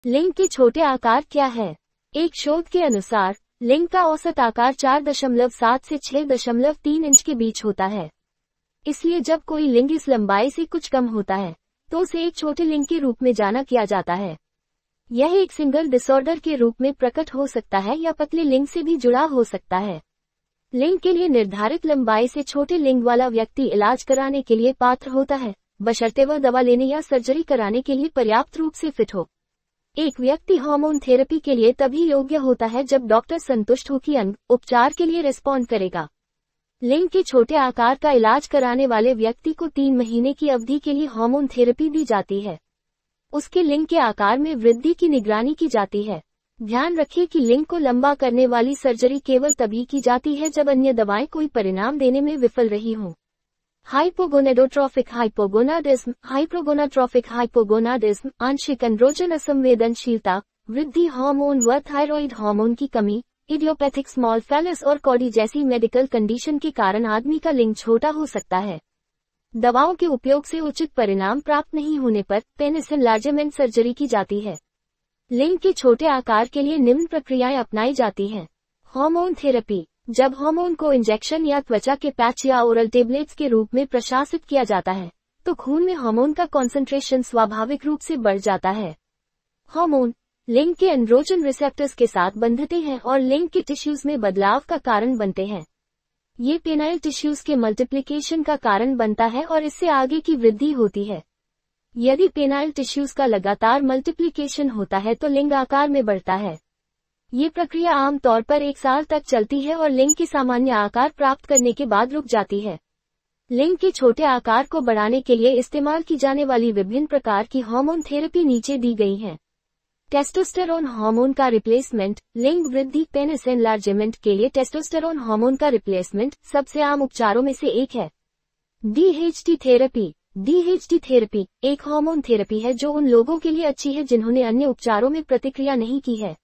लिंग के छोटे आकार क्या है? एक शोध के अनुसार लिंग का औसत आकार 4.7 से 6.3 इंच के बीच होता है। इसलिए जब कोई लिंग इस लंबाई से कुछ कम होता है तो उसे एक छोटे लिंग के रूप में जाना किया जाता है। यह एक सिंगल डिसऑर्डर के रूप में प्रकट हो सकता है या पतले लिंग से भी जुड़ा हो सकता है। लिंग के लिए निर्धारित लंबाई से छोटे लिंग वाला व्यक्ति इलाज कराने के लिए पात्र होता है, बशर्ते वह दवा लेने या सर्जरी कराने के लिए पर्याप्त रूप से फिट हो। एक व्यक्ति हार्मोन थेरेपी के लिए तभी योग्य होता है जब डॉक्टर संतुष्ट हो कि अंग उपचार के लिए रिस्पॉन्ड करेगा। लिंग के छोटे आकार का इलाज कराने वाले व्यक्ति को 3 महीने की अवधि के लिए हार्मोन थेरेपी दी जाती है। उसके लिंग के आकार में वृद्धि की निगरानी की जाती है। ध्यान रखिए कि लिंग को लंबा करने वाली सर्जरी केवल तभी की जाती है जब अन्य दवाएं कोई परिणाम देने में विफल रही हों। हाइपोगोनेडोट्रोफिक हाइपोगोनाडिज्म, हाइप्रोगोनाट्रोफिक हाइपोगोनाडिज्म, आंशिक एंड्रोजन असंवेदनशीलता, वृद्धि हार्मोन व थायराइड हार्मोन की कमी, इडियोपैथिक स्मॉल फेलस और कॉडी जैसी मेडिकल कंडीशन के कारण आदमी का लिंग छोटा हो सकता है। दवाओं के उपयोग से उचित परिणाम प्राप्त नहीं होने पर पेनिस एनलार्जमेंट सर्जरी की जाती है। लिंग के छोटे आकार के लिए निम्न प्रक्रियाएं अपनाई जाती हैं। हार्मोन थेरेपी, जब हार्मोन को इंजेक्शन या त्वचा के पैच या ओरल टेबलेट्स के रूप में प्रशासित किया जाता है तो खून में हार्मोन का कॉन्सेंट्रेशन स्वाभाविक रूप से बढ़ जाता है। हार्मोन लिंग के एंड्रोजन रिसेप्टर्स के साथ बंधते हैं और लिंग के टिश्यूज में बदलाव का कारण बनते हैं। ये पेनाइल टिश्यूज के मल्टीप्लिकेशन का कारण बनता है और इससे आगे की वृद्धि होती है। यदि पेनाइल टिश्यूज का लगातार मल्टीप्लिकेशन होता है तो लिंग आकार में बढ़ता है। ये प्रक्रिया आमतौर पर 1 साल तक चलती है और लिंग की सामान्य आकार प्राप्त करने के बाद रुक जाती है। लिंग के छोटे आकार को बढ़ाने के लिए इस्तेमाल की जाने वाली विभिन्न प्रकार की हार्मोन थेरेपी नीचे दी गई हैं। टेस्टोस्टेरोन हार्मोन का रिप्लेसमेंट, लिंग वृद्धि पेनिस एनलार्जमेंट के लिए टेस्टोस्टेरोन हार्मोन का रिप्लेसमेंट सबसे आम उपचारों में से एक है। DHT थेरेपी, DHT थेरेपी एक हार्मोन थेरेपी है जो उन लोगों के लिए अच्छी है जिन्होंने अन्य उपचारों में प्रतिक्रिया नहीं की है।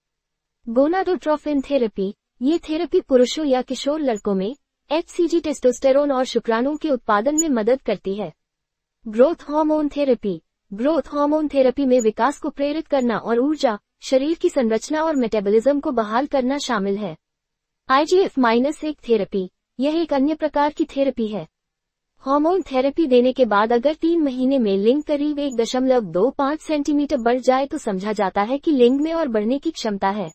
गोनाडोट्रोफिन थेरेपी, ये थेरेपी पुरुषों या किशोर लड़कों में HCG टेस्टोस्टेरोन और शुक्राणुओं के उत्पादन में मदद करती है। Growth hormone therapy, growth hormone therapy में विकास को प्रेरित करना और ऊर्जा, शरीर की संरचना और मेटाबॉलिज्म को बहाल करना शामिल है। IGF-1 थेरेपी, यह एक अन्य प्रकार की थेरेपी है। हार्मोन थेरेपी देने के बाद अगर 3 महीने में लिंग करीब 1.25 सेंटीमीटर बढ़ जाए तो समझा जाता है कि लिंग में और बढ़ने की क्षमता है।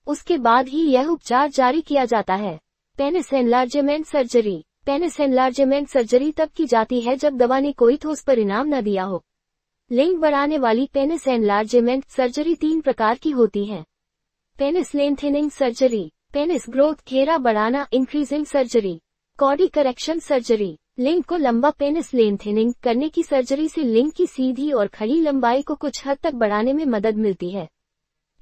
उसके बाद ही यह उपचार जारी किया जाता है। Penis enlargement surgery, penis enlargement surgery तब की जाती है जब दवा ने कोई ठोस परिणाम न दिया हो। लिंग बढ़ाने वाली पेनिस एनलार्जमेंट सर्जरी 3 प्रकार की होती है। पेनिस लेंथेनिंग सर्जरी, पेनिस ग्रोथ घेरा बढ़ाना increasing surgery, Cardi correction surgery, लिंग को लंबा पेनिस लेंथेनिंग करने की सर्जरी से लिंग की सीधी और खड़ी लंबाई को कुछ हद तक बढ़ाने में मदद मिलती है।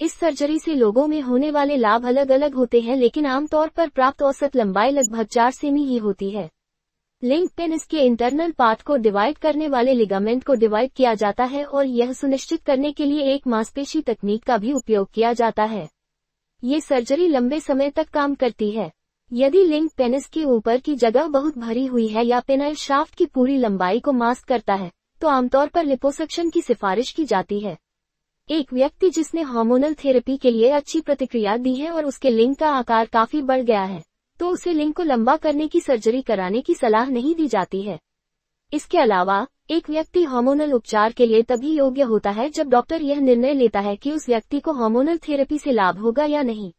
इस सर्जरी से लोगों में होने वाले लाभ अलग अलग होते हैं लेकिन आमतौर पर प्राप्त औसत लंबाई लगभग 4 सेमी ही होती है। लिंग पेनिस के इंटरनल पार्ट को डिवाइड करने वाले लिगामेंट को डिवाइड किया जाता है और यह सुनिश्चित करने के लिए एक मांसपेशी तकनीक का भी उपयोग किया जाता है। ये सर्जरी लंबे समय तक काम करती है। यदि लिंग पेनिस के ऊपर की जगह बहुत भरी हुई है या पेनाइल शाफ्ट की पूरी लंबाई को मास्क करता है तो आमतौर पर लिपोसक्शन की सिफारिश की जाती है। एक व्यक्ति जिसने हार्मोनल थेरेपी के लिए अच्छी प्रतिक्रिया दी है और उसके लिंग का आकार काफी बढ़ गया है तो उसे लिंग को लंबा करने की सर्जरी कराने की सलाह नहीं दी जाती है। इसके अलावा एक व्यक्ति हार्मोनल उपचार के लिए तभी योग्य होता है जब डॉक्टर यह निर्णय लेता है कि उस व्यक्ति को हार्मोनल थेरेपी से लाभ होगा या नहीं।